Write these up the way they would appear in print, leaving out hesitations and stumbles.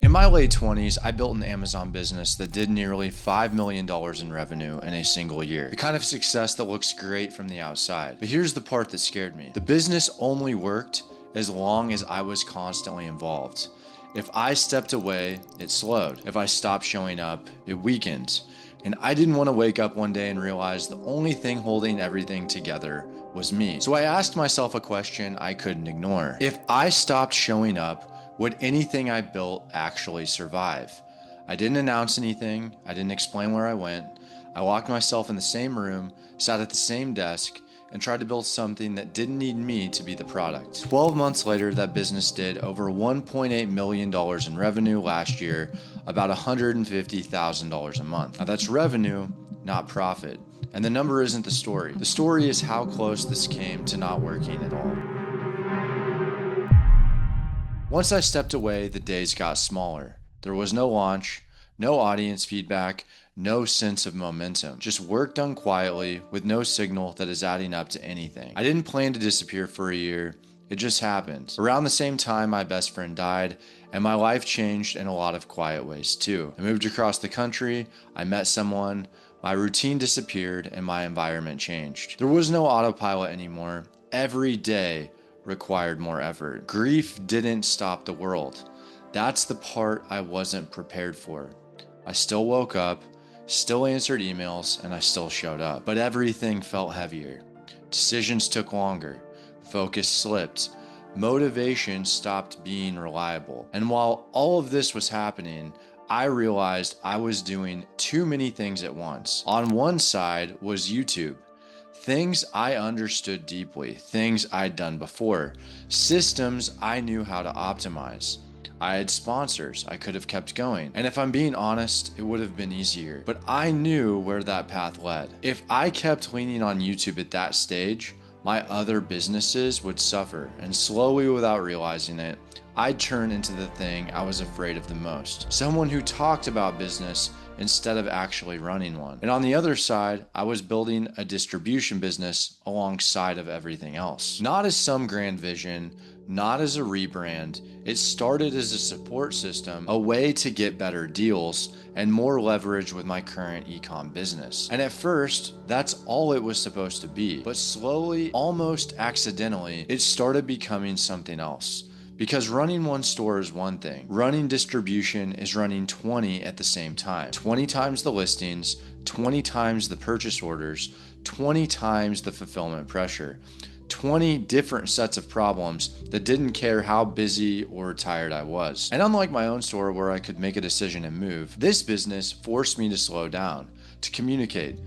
In my late 20s, I built an Amazon business that did nearly $5 million in revenue in a single year. The kind of success that looks great from the outside. But here's the part that scared me. The business only worked as long as I was constantly involved. If I stepped away, it slowed. If I stopped showing up, it weakened. And I didn't want to wake up one day and realize the only thing holding everything together was me. So I asked myself a question I couldn't ignore. If I stopped showing up, would anything I built actually survive? I didn't announce anything. I didn't explain where I went. I locked myself in the same room, sat at the same desk, and tried to build something that didn't need me to be the product. 12 months later, that business did over $1.8 million in revenue last year, about $150,000 a month. Now that's revenue, not profit. And the number isn't the story. The story is how close this came to not working at all. Once I stepped away, the days got smaller. There was no launch, no audience feedback, no sense of momentum. Just work done quietly with no signal that is adding up to anything. I didn't plan to disappear for a year. It just happened. Around the same time, my best friend died, and my life changed in a lot of quiet ways too. I moved across the country, I met someone, my routine disappeared, and my environment changed. There was no autopilot anymore. Every day required more effort. Grief didn't stop the world. That's the part I wasn't prepared for. I still woke up, still answered emails, and I still showed up. But everything felt heavier. Decisions took longer. Focus slipped. Motivation stopped being reliable. And while all of this was happening, I realized I was doing too many things at once. On one side was YouTube. Things I understood deeply, things I'd done before, systems I knew how to optimize. I had sponsors, I could have kept going. And if I'm being honest, it would have been easier. But I knew where that path led. If I kept leaning on YouTube at that stage, my other businesses would suffer. And slowly, without realizing it, I'd turn into the thing I was afraid of the most. Someone who talked about business instead of actually running one. And on the other side, I was building a distribution business alongside of everything else. Not as some grand vision, not as a rebrand. It started as a support system, a way to get better deals and more leverage with my current e-com business. And at first, that's all it was supposed to be. But slowly, almost accidentally, it started becoming something else. Because running one store is one thing. Running distribution is running 20 at the same time. 20 times the listings, 20 times the purchase orders, 20 times the fulfillment pressure. 20 different sets of problems that didn't care how busy or tired I was. And unlike my own store where I could make a decision and move, this business forced me to slow down, to communicate,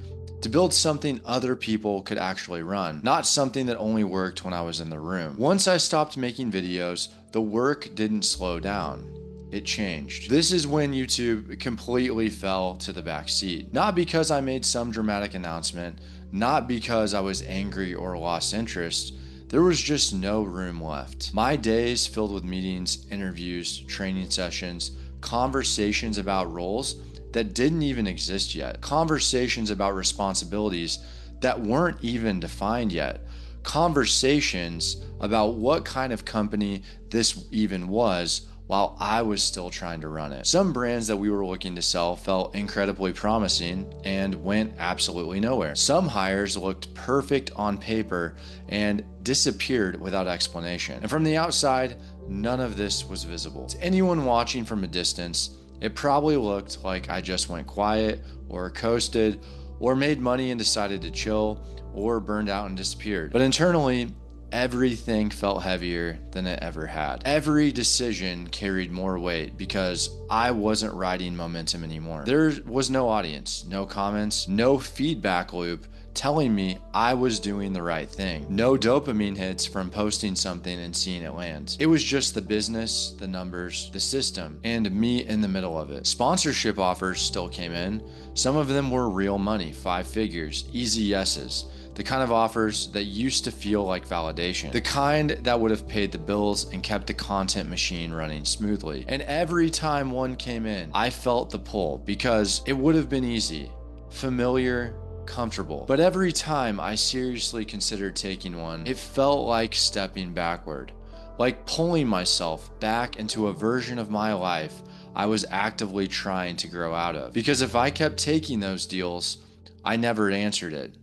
to build something other people could actually run, not something that only worked when I was in the room. Once I stopped making videos, the work didn't slow down. It changed. This is when YouTube completely fell to the back seat. Not because I made some dramatic announcement, not because I was angry or lost interest. There was just no room left. My days filled with meetings, interviews, training sessions, conversations about roles that didn't even exist yet. Conversations about responsibilities that weren't even defined yet. Conversations about what kind of company this even was while I was still trying to run it. Some brands that we were looking to sell felt incredibly promising and went absolutely nowhere. Some hires looked perfect on paper and disappeared without explanation. And from the outside, none of this was visible. To anyone watching from a distance, it probably looked like I just went quiet or coasted or made money and decided to chill or burned out and disappeared. But internally, everything felt heavier than it ever had. Every decision carried more weight because I wasn't riding momentum anymore. There was no audience, no comments, no feedback loop telling me I was doing the right thing. No dopamine hits from posting something and seeing it land. It was just the business, the numbers, the system, and me in the middle of it. Sponsorship offers still came in. Some of them were real money, 5 figures, easy yeses. The kind of offers that used to feel like validation. The kind that would have paid the bills and kept the content machine running smoothly. And every time one came in, I felt the pull because it would have been easy, familiar, comfortable. But every time I seriously considered taking one, it felt like stepping backward, like pulling myself back into a version of my life I was actively trying to grow out of. Because if I kept taking those deals, I never answered it.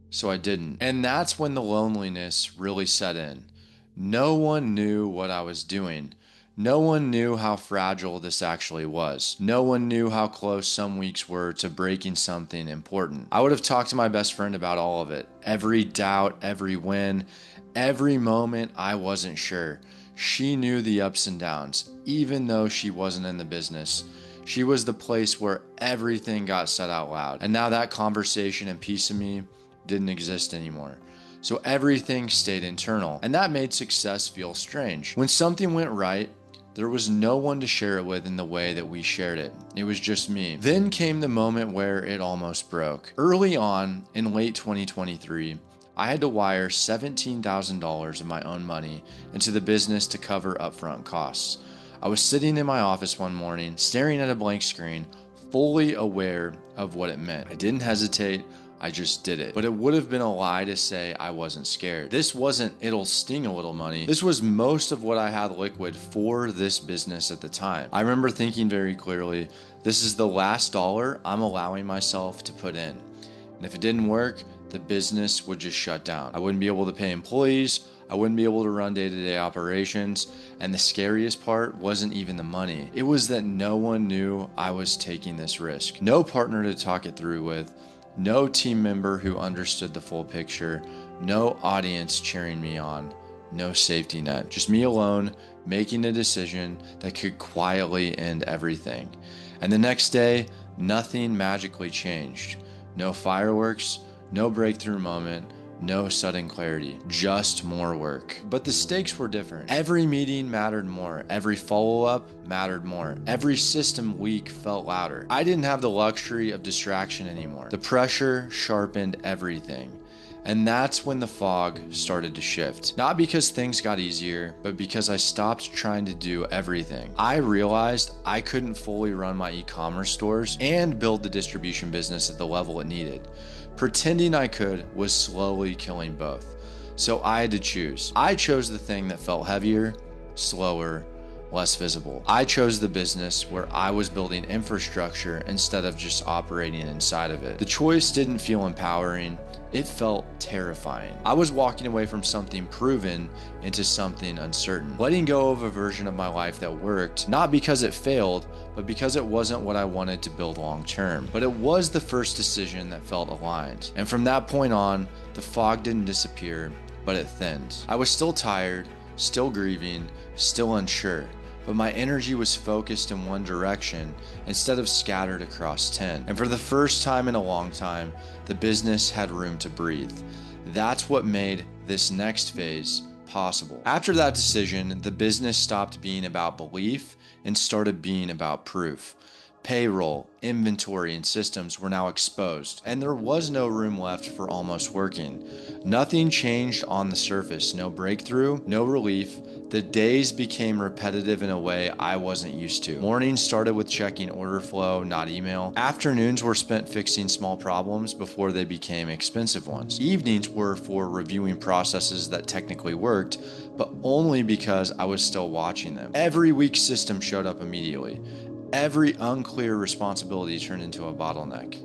So I didn't. And that's when the loneliness really set in. No one knew what I was doing. No one knew how fragile this actually was. No one knew how close some weeks were to breaking something important. I would have talked to my best friend about all of it. Every doubt, every win, every moment I wasn't sure. She knew the ups and downs, even though she wasn't in the business. She was the place where everything got said out loud. And now that conversation and piece of me didn't exist anymore. So everything stayed internal, and that made success feel strange. When something went right, there was no one to share it with in the way that we shared it. It was just me. Then came the moment where it almost broke. Early on, in late 2023, I had to wire $17,000 of my own money into the business to cover upfront costs. I was sitting in my office one morning, staring at a blank screen, fully aware of what it meant. I didn't hesitate. I just did it. But it would have been a lie to say I wasn't scared. This wasn't it'll sting a little money. This was most of what I had liquid for this business at the time. I remember thinking very clearly, this is the last dollar I'm allowing myself to put in. And if it didn't work, the business would just shut down. I wouldn't be able to pay employees. I wouldn't be able to run day-to-day operations. And the scariest part wasn't even the money. It was that no one knew I was taking this risk. No partner to talk it through with. No team member who understood the full picture, no audience cheering me on, no safety net, just me alone making a decision that could quietly end everything. And the next day, nothing magically changed. No fireworks, no breakthrough moment, no sudden clarity, just more work. But the stakes were different. Every meeting mattered more. Every follow-up mattered more. Every system week felt louder. I didn't have the luxury of distraction anymore. The pressure sharpened everything. And that's when the fog started to shift. Not because things got easier, but because I stopped trying to do everything. I realized I couldn't fully run my e-commerce stores and build the distribution business at the level it needed. Pretending I could was slowly killing both. So I had to choose. I chose the thing that felt heavier, slower, less visible. I chose the business where I was building infrastructure instead of just operating inside of it. The choice didn't feel empowering. It felt terrifying. I was walking away from something proven into something uncertain, letting go of a version of my life that worked, not because it failed, but because it wasn't what I wanted to build long term. But it was the first decision that felt aligned. And from that point on, the fog didn't disappear, but it thinned. I was still tired, still grieving, still unsure. But my energy was focused in one direction instead of scattered across 10. And for the first time in a long time, the business had room to breathe. That's what made this next phase possible. After that decision, the business stopped being about belief and started being about proof. Payroll, inventory, and systems were now exposed, and there was no room left for almost working. Nothing changed on the surface, no breakthrough, no relief. The days became repetitive in a way I wasn't used to. Mornings started with checking order flow, not email. Afternoons were spent fixing small problems before they became expensive ones. Evenings were for reviewing processes that technically worked, but only because I was still watching them. Every weak system showed up immediately. Every unclear responsibility turned into a bottleneck.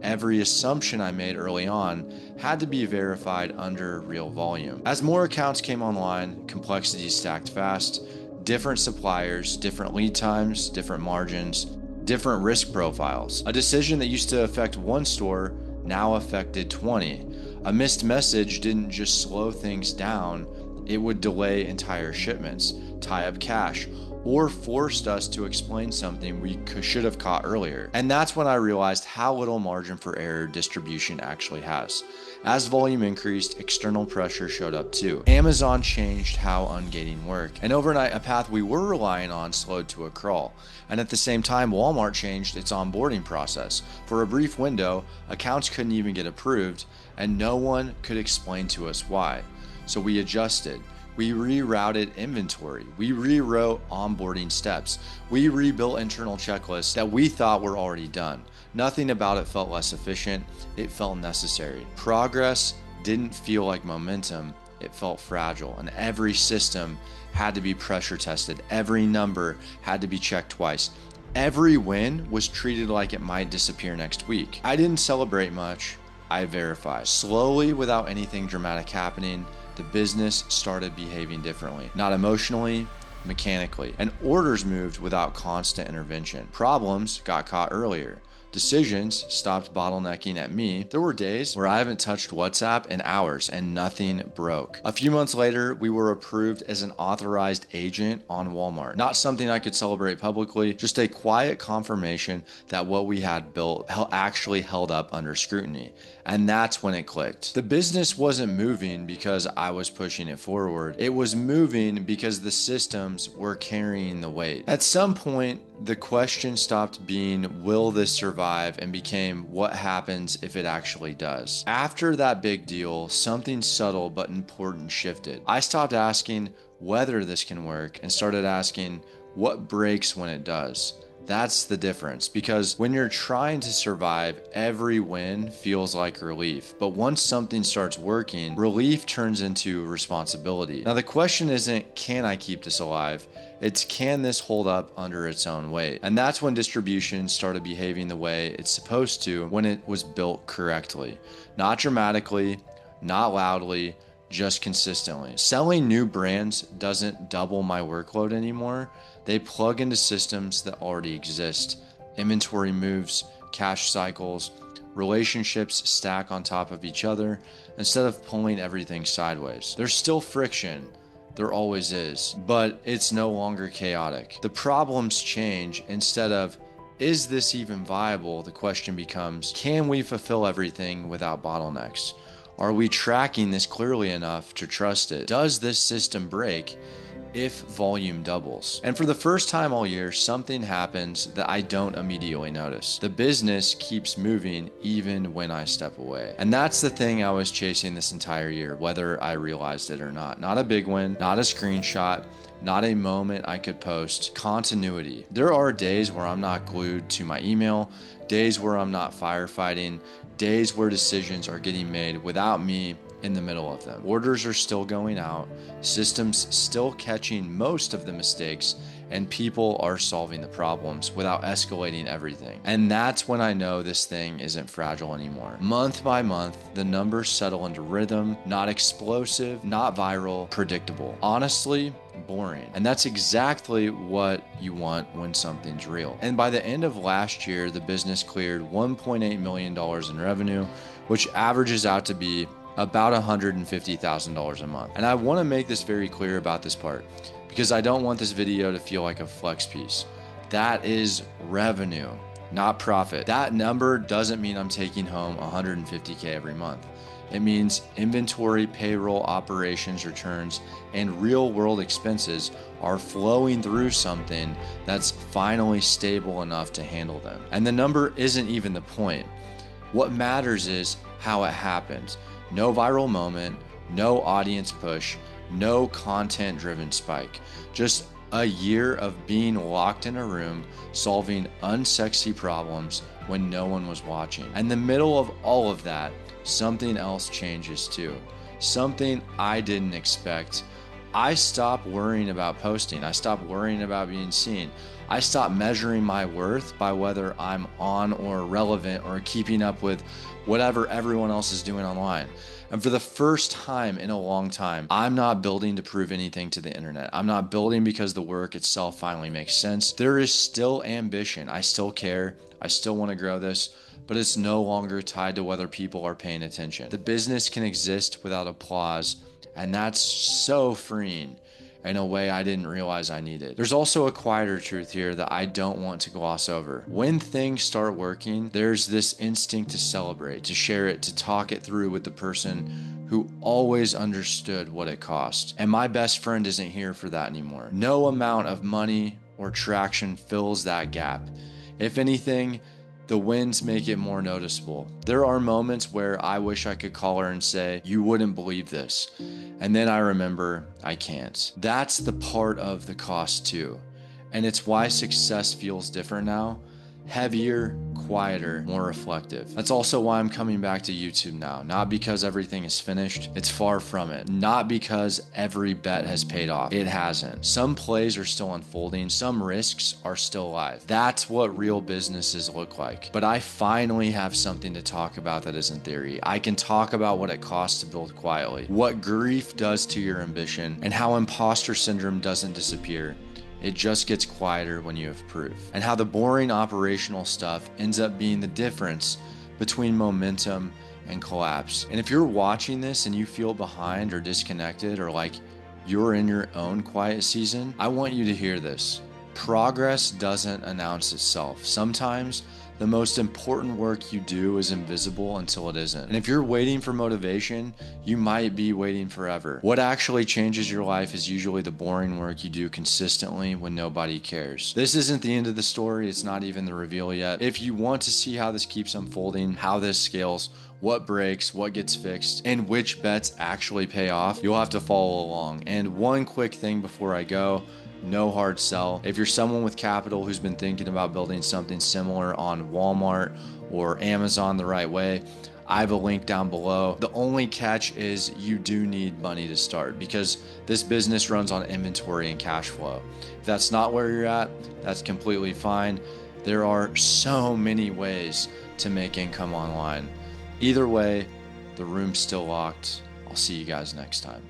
Every assumption I made early on had to be verified under real volume. As more accounts came online, complexity stacked fast, different suppliers, different lead times, different margins, different risk profiles. A decision that used to affect one store now affected 20. A missed message didn't just slow things down, it would delay entire shipments, tie up cash, or forced us to explain something we should have caught earlier. And that's when I realized how little margin for error distribution actually has. As volume increased, external pressure showed up too. Amazon changed how ungating worked, and overnight a path we were relying on slowed to a crawl. And at the same time, Walmart changed its onboarding process. For a brief window, accounts couldn't even get approved, and no one could explain to us why. So we adjusted. We rerouted inventory. We rewrote onboarding steps. We rebuilt internal checklists that we thought were already done. Nothing about it felt less efficient. It felt necessary. Progress didn't feel like momentum. It felt fragile, and every system had to be pressure tested. Every number had to be checked twice. Every win was treated like it might disappear next week. I didn't celebrate much. I verified. Slowly, without anything dramatic happening, the business started behaving differently. Not emotionally, mechanically. And orders moved without constant intervention. Problems got caught earlier. Decisions stopped bottlenecking at me. There were days where I haven't touched WhatsApp in hours and nothing broke. A few months later, we were approved as an authorized agent on Walmart. Not something I could celebrate publicly, just a quiet confirmation that what we had built actually held up under scrutiny. And that's when it clicked. The business wasn't moving because I was pushing it forward. It was moving because the systems were carrying the weight. At some point, the question stopped being, will this survive, and became, what happens if it actually does? After that big deal, something subtle but important shifted. I stopped asking whether this can work and started asking what breaks when it does. That's the difference, because when you're trying to survive, every win feels like relief. But once something starts working, relief turns into responsibility. Now, the question isn't, can I keep this alive? It's, can this hold up under its own weight? And that's when distribution started behaving the way it's supposed to when it was built correctly. Not dramatically, not loudly, just consistently. Selling new brands doesn't double my workload anymore. They plug into systems that already exist. Inventory moves, cash cycles, relationships stack on top of each other instead of pulling everything sideways. There's still friction. There always is, but it's no longer chaotic. The problems change. Instead of, is this even viable? The question becomes, can we fulfill everything without bottlenecks? Are we tracking this clearly enough to trust it? Does this system break if volume doubles? And for the first time all year, something happens that I don't immediately notice. The business keeps moving even when I step away. And that's the thing I was chasing this entire year, whether I realized it or not. Not a big win, not a screenshot, not a moment I could post. Continuity. There are days where I'm not glued to my email, days where I'm not firefighting, days where decisions are getting made without me in the middle of them. Orders are still going out, systems still catching most of the mistakes, and people are solving the problems without escalating everything. And that's when I know this thing isn't fragile anymore. Month by month, the numbers settle into rhythm, not explosive, not viral, predictable. Honestly, boring. And that's exactly what you want when something's real. And by the end of last year, the business cleared $1.8 million in revenue, which averages out to be about $150,000 a month. And I want to make this very clear about this part, because I don't want this video to feel like a flex piece. That is revenue, not profit. That number doesn't mean I'm taking home $150K every month. It means inventory, payroll, operations, returns, and real world expenses are flowing through something that's finally stable enough to handle them. And the number isn't even the point. What matters is how it happens. No viral moment, no audience push, no content-driven spike. Just a year of being locked in a room, solving unsexy problems when no one was watching. And in the middle of all of that, something else changes too. Something I didn't expect. I stopped worrying about posting. I stopped worrying about being seen. I stopped measuring my worth by whether I'm on or relevant or keeping up with whatever everyone else is doing online. And for the first time in a long time, I'm not building to prove anything to the internet. I'm not building because the work itself finally makes sense. There is still ambition. I still care. I still want to grow this, but it's no longer tied to whether people are paying attention. The business can exist without applause, and that's so freeing in a way I didn't realize I needed. There's also a quieter truth here that I don't want to gloss over. When things start working, there's this instinct to celebrate, to share it, to talk it through with the person who always understood what it cost. And my best friend isn't here for that anymore. No amount of money or traction fills that gap. If anything, the wins make it more noticeable. There are moments where I wish I could call her and say, you wouldn't believe this. And then I remember I can't. That's the part of the cost too. And it's why success feels different now. heavier, quieter, more reflective. That's also why I'm coming back to YouTube now. Not because everything is finished, it's far from it. Not because every bet has paid off, it hasn't. Some plays are still unfolding, some risks are still live. That's what real businesses look like. But I finally have something to talk about that isn't theory. I can talk about what it costs to build quietly, what grief does to your ambition, and how imposter syndrome doesn't disappear. It just gets quieter when you have proof. And how the boring operational stuff ends up being the difference between momentum and collapse. And if you're watching this and you feel behind or disconnected or like you're in your own quiet season, I want you to hear this. Progress doesn't announce itself. Sometimes the most important work you do is invisible until it isn't. And if you're waiting for motivation, you might be waiting forever. What actually changes your life is usually the boring work you do consistently when nobody cares. This isn't the end of the story. It's not even the reveal yet. If you want to see how this keeps unfolding, how this scales, what breaks, what gets fixed, and which bets actually pay off, you'll have to follow along. And one quick thing before I go, no hard sell. If you're someone with capital who's been thinking about building something similar on Walmart or Amazon the right way, I have a link down below. The only catch is you do need money to start because this business runs on inventory and cash flow. If that's not where you're at, that's completely fine. There are so many ways to make income online. Either way, the room's still locked. I'll see you guys next time.